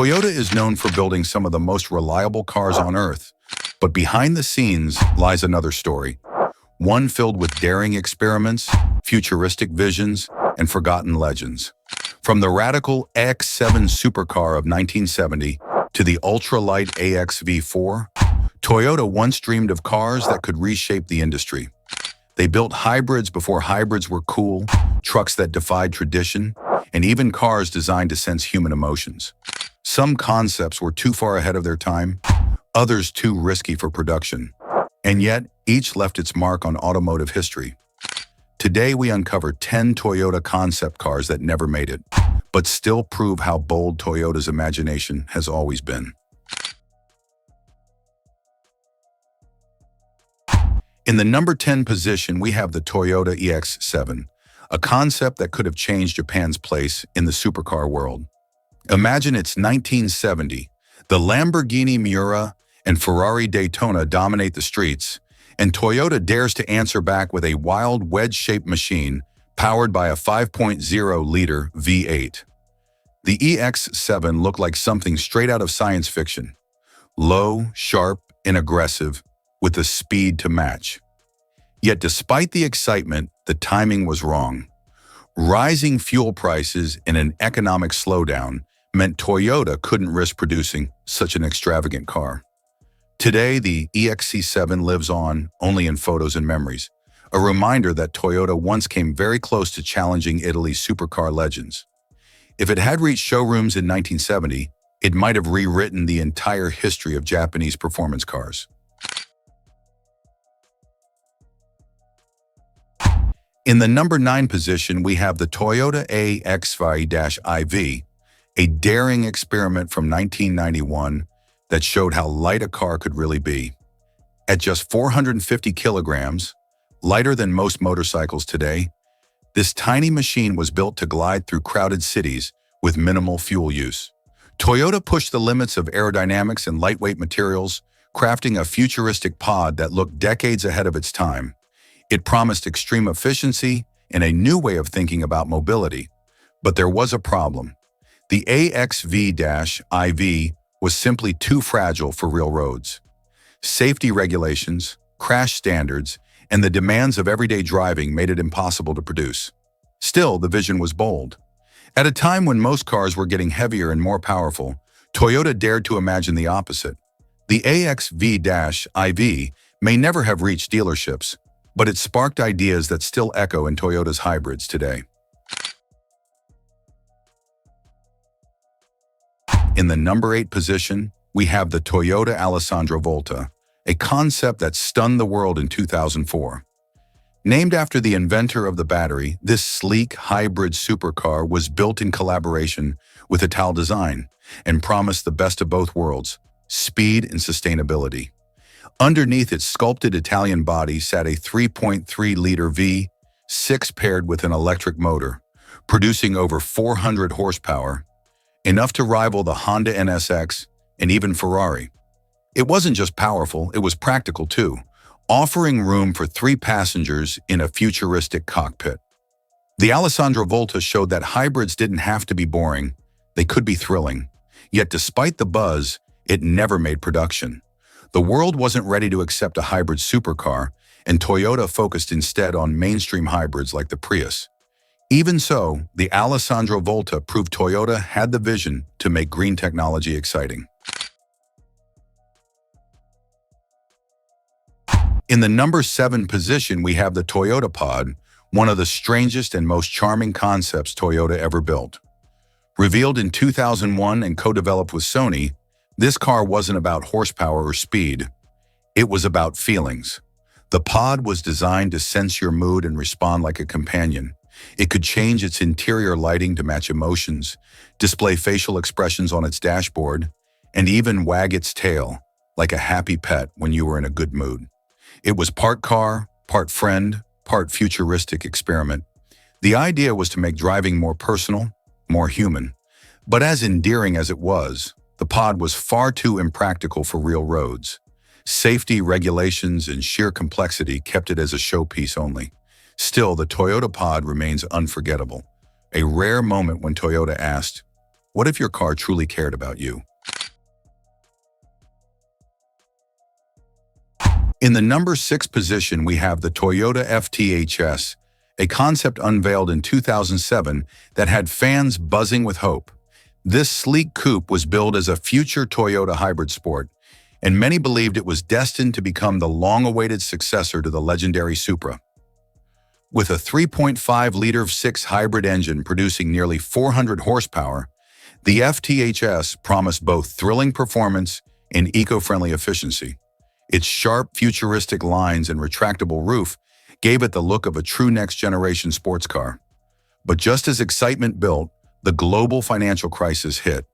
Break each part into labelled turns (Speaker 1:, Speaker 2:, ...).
Speaker 1: Toyota is known for building some of the most reliable cars on Earth, but behind the scenes lies another story, one filled with daring experiments, futuristic visions, and forgotten legends. From the radical AXV-7 supercar of 1970 to the ultralight AXV-IV, Toyota once dreamed of cars that could reshape the industry. They built hybrids before hybrids were cool, trucks that defied tradition, and even cars designed to sense human emotions. Some concepts were too far ahead of their time, others too risky for production, and yet each left its mark on automotive history. Today we uncover 10 Toyota concept cars that never made it, but still prove how bold Toyota's imagination has always been. In the number 10 position, we have the Toyota EX7, a concept that could have changed Japan's place in the supercar world. Imagine it's 1970, the Lamborghini Miura and Ferrari Daytona dominate the streets, and Toyota dares to answer back with a wild wedge-shaped machine powered by a 5.0-liter V8. The EX7 looked like something straight out of science fiction, low, sharp, and aggressive, with the speed to match. Yet despite the excitement, the timing was wrong. Rising fuel prices and an economic slowdown meant Toyota couldn't risk producing such an extravagant car. Today, the EX7 lives on only in photos and memories, a reminder that Toyota once came very close to challenging Italy's supercar legends. If it had reached showrooms in 1970, it might have rewritten the entire history of Japanese performance cars. In the number 9 position, we have the Toyota AXV-IV, a daring experiment from 1991 that showed how light a car could really be. At just 450 kilograms, lighter than most motorcycles today, this tiny machine was built to glide through crowded cities with minimal fuel use. Toyota pushed the limits of aerodynamics and lightweight materials, crafting a futuristic pod that looked decades ahead of its time. It promised extreme efficiency and a new way of thinking about mobility. But there was a problem. The AXV-IV was simply too fragile for real roads. Safety regulations, crash standards, and the demands of everyday driving made it impossible to produce. Still, the vision was bold. At a time when most cars were getting heavier and more powerful, Toyota dared to imagine the opposite. The AXV-IV may never have reached dealerships, but it sparked ideas that still echo in Toyota's hybrids today. In the number 8 position, we have the Toyota Alessandro Volta, a concept that stunned the world in 2004. Named after the inventor of the battery, this sleek hybrid supercar was built in collaboration with Ital Design and promised the best of both worlds, speed and sustainability. Underneath its sculpted Italian body sat a 3.3-liter V6 paired with an electric motor, producing over 400 horsepower, enough to rival the Honda NSX and even Ferrari. It wasn't just powerful, it was practical too, offering room for 3 passengers in a futuristic cockpit. The Alessandro Volta showed that hybrids didn't have to be boring, they could be thrilling. Yet despite the buzz, it never made production. The world wasn't ready to accept a hybrid supercar, and Toyota focused instead on mainstream hybrids like the Prius. Even so, the Alessandro Volta proved Toyota had the vision to make green technology exciting. In the number 7 position, we have the Toyota Pod, one of the strangest and most charming concepts Toyota ever built. Revealed in 2001 and co-developed with Sony, this car wasn't about horsepower or speed. It was about feelings. The pod was designed to sense your mood and respond like a companion. It could change its interior lighting to match emotions, display facial expressions on its dashboard, and even wag its tail like a happy pet when you were in a good mood. It was part car, part friend, part futuristic experiment. The idea was to make driving more personal, more human. But as endearing as it was, the pod was far too impractical for real roads. Safety regulations and sheer complexity kept it as a showpiece only. Still, the Toyota Pod remains unforgettable, a rare moment when Toyota asked, What if your car truly cared about you? In the number 6 position, we have the Toyota FTHS, a concept unveiled in 2007 that had fans buzzing with hope. This sleek coupe was billed as a future Toyota hybrid sport, and many believed it was destined to become the long-awaited successor to the legendary Supra. With a 3.5-liter V6 hybrid engine producing nearly 400 horsepower, the FTHS promised both thrilling performance and eco-friendly efficiency. Its sharp, futuristic lines and retractable roof gave it the look of a true next-generation sports car. But just as excitement built, the global financial crisis hit.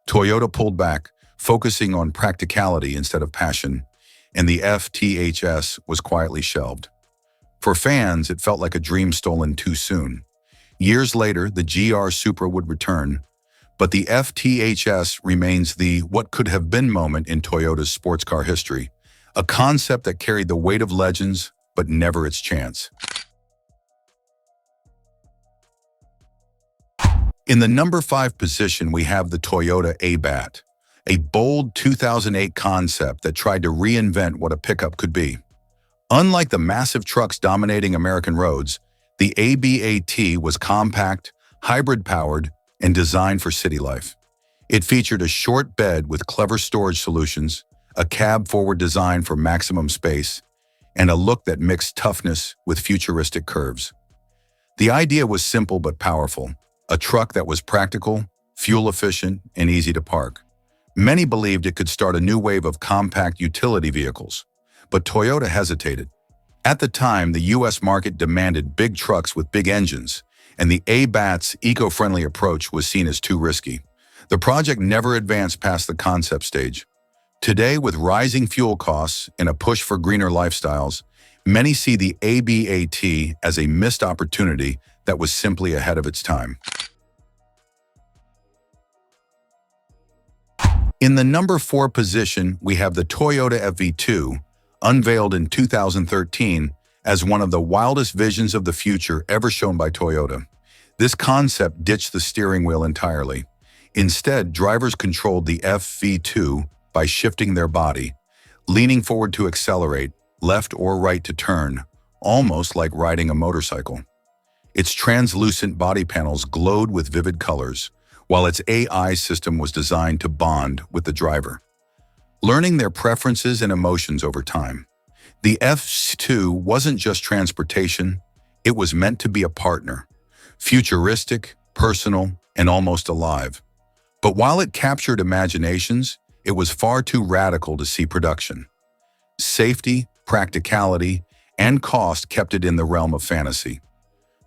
Speaker 1: Toyota pulled back, focusing on practicality instead of passion, and the FTHS was quietly shelved. For fans, it felt like a dream stolen too soon. Years later, the GR Supra would return, but the FTHS remains the what could have been moment in Toyota's sports car history, a concept that carried the weight of legends, but never its chance. In the number 5 position, we have the Toyota A-BAT, a bold 2008 concept that tried to reinvent what a pickup could be. Unlike the massive trucks dominating American roads, the A-BAT was compact, hybrid-powered, and designed for city life. It featured a short bed with clever storage solutions, a cab-forward design for maximum space, and a look that mixed toughness with futuristic curves. The idea was simple but powerful, a truck that was practical, fuel-efficient, and easy to park. Many believed it could start a new wave of compact utility vehicles, but Toyota hesitated. At the time, the U.S. market demanded big trucks with big engines, and the A-BAT's eco-friendly approach was seen as too risky. The project never advanced past the concept stage. Today, with rising fuel costs and a push for greener lifestyles, many see the A-BAT as a missed opportunity that was simply ahead of its time. In the number 4 position, we have the Toyota FV2, unveiled in 2013 as one of the wildest visions of the future ever shown by Toyota. This concept ditched the steering wheel entirely. Instead, drivers controlled the FV2 by shifting their body, leaning forward to accelerate, left or right to turn, almost like riding a motorcycle. Its translucent body panels glowed with vivid colors, while its AI system was designed to bond with the driver, learning their preferences and emotions over time. The FV2 wasn't just transportation, it was meant to be a partner, futuristic, personal, and almost alive. But while it captured imaginations, it was far too radical to see production. Safety, practicality, and cost kept it in the realm of fantasy.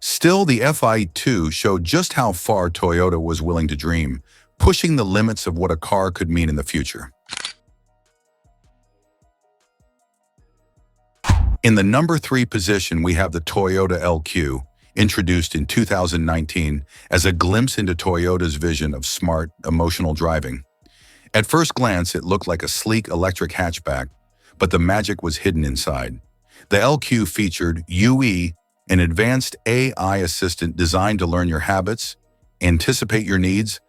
Speaker 1: Still, the FI2 showed just how far Toyota was willing to dream, pushing the limits of what a car could mean in the future. In the number 3 position, we have the Toyota LQ, introduced in 2019 as a glimpse into Toyota's vision of smart, emotional driving. At first glance, it looked like a sleek electric hatchback, but the magic was hidden inside. The LQ featured UE, an advanced AI assistant designed to learn your habits, anticipate your needs,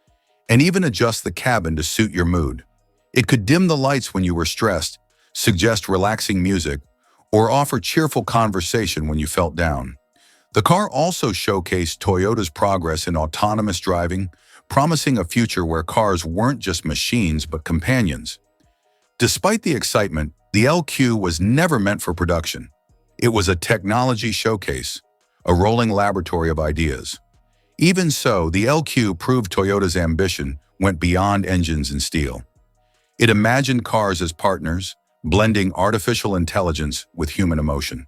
Speaker 1: and even adjust the cabin to suit your mood. It could dim the lights when you were stressed, suggest relaxing music, or offer cheerful conversation when you felt down. The car also showcased Toyota's progress in autonomous driving, promising a future where cars weren't just machines but companions. Despite the excitement, the LQ was never meant for production. It was a technology showcase, a rolling laboratory of ideas. Even so, the LQ proved Toyota's ambition went beyond engines and steel. It imagined cars as partners, blending artificial intelligence with human emotion.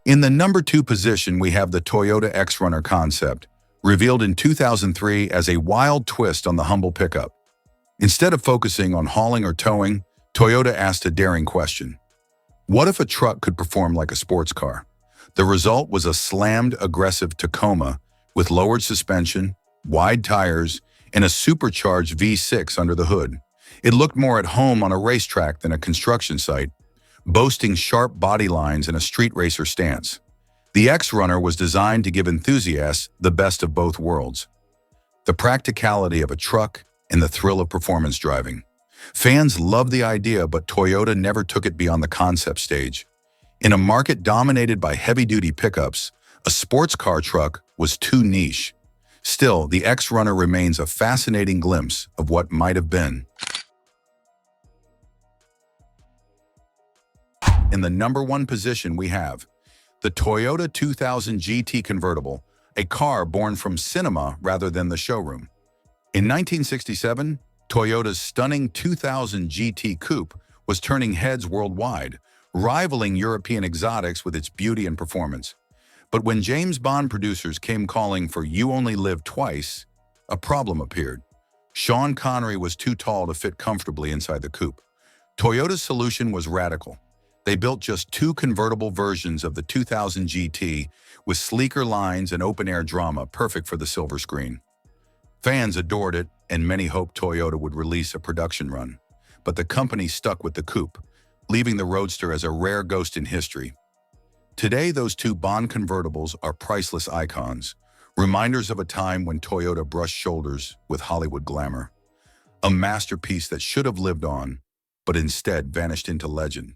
Speaker 1: In the number 2 position, we have the Toyota X-Runner concept, revealed in 2003 as a wild twist on the humble pickup. Instead of focusing on hauling or towing, Toyota asked a daring question. What if a truck could perform like a sports car? The result was a slammed, aggressive Tacoma with lowered suspension, wide tires, and a supercharged V6 under the hood. It looked more at home on a racetrack than a construction site, boasting sharp body lines and a street racer stance. The X-Runner was designed to give enthusiasts the best of both worlds, the practicality of a truck and the thrill of performance driving. Fans loved the idea, but Toyota never took it beyond the concept stage. In a market dominated by heavy-duty pickups, a sports car truck was too niche. Still, the X-Runner remains a fascinating glimpse of what might have been. In the number one position, we have the Toyota 2000 GT Convertible, a car born from cinema rather than the showroom. In 1967, Toyota's stunning 2000 GT Coupe was turning heads worldwide, rivaling European exotics with its beauty and performance. But when James Bond producers came calling for "You Only Live Twice," a problem appeared. Sean Connery was too tall to fit comfortably inside the coupe. Toyota's solution was radical. They built just two convertible versions of the 2000 GT with sleeker lines and open-air drama, perfect for the silver screen. Fans adored it, and many hoped Toyota would release a production run. But the company stuck with the coupe, leaving the Roadster as a rare ghost in history. Today, those two Bond convertibles are priceless icons, reminders of a time when Toyota brushed shoulders with Hollywood glamour. A masterpiece that should have lived on, but instead vanished into legend.